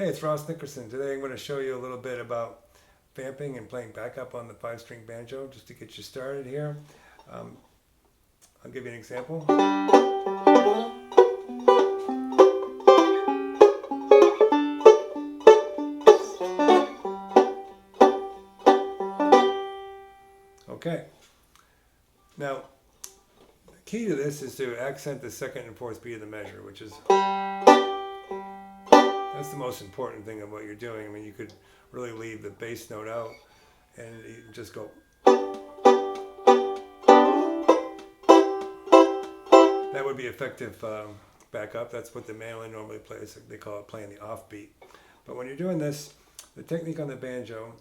Hey, it's Ross Nickerson. Today I'm going to show you a little bit about vamping and playing backup on the 5-string banjo, just to get you started here. I'll give you an example. Okay. Now, the key to this is to accent the second and fourth beat of the measure, which is... That's the most important thing of what you're doing. I mean, you could really leave the bass note out and you just go. That would be effective backup. That's what the mandolin normally plays. They call it playing the offbeat. But when you're doing this, the technique on the banjo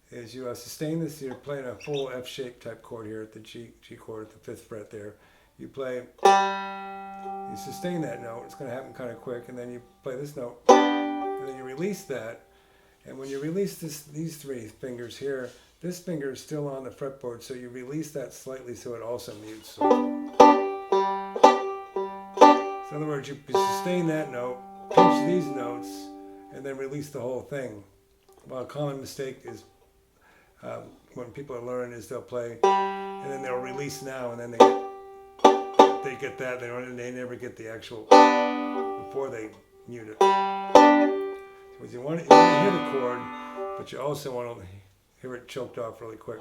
is you sustain this. You're playing a full F-shaped type chord here at the G chord at the 5th fret there. You play, you sustain that note. It's going to happen kind of quick, and then you play this note, and then you release that. And when you release these three fingers here, this finger is still on the fretboard, so you release that slightly so it also mutes. So in other words, you sustain that note, pinch these notes, and then release the whole thing. Well, a common mistake is when people are learning is they'll play, and then they'll release now, and then they get that, they never get the actual before they mute it. So you want to hear the chord, but you also want to hear it choked off really quick.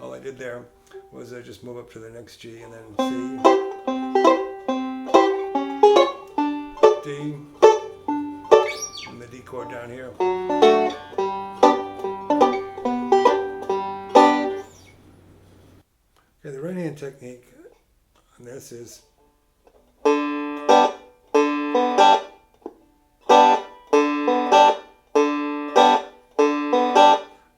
All I did there was I just move up to the next G and then C, D, and the D chord down here. Okay, the right hand technique on this is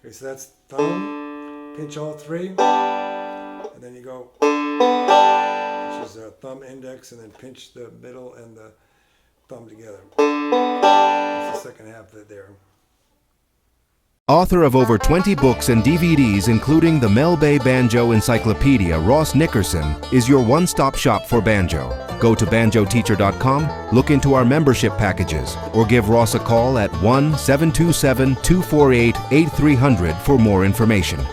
okay, so that's thumb, pinch all three, and then you go, which is thumb, index, and then pinch the middle and the thumb together. That's the second half of it there. Author of over 20 books and DVDs, including the Mel Bay Banjo Encyclopedia, Ross Nickerson is your one-stop shop for banjo. Go to banjoteacher.com, look into our membership packages, or give Ross a call at 1-727-248-8300 for more information.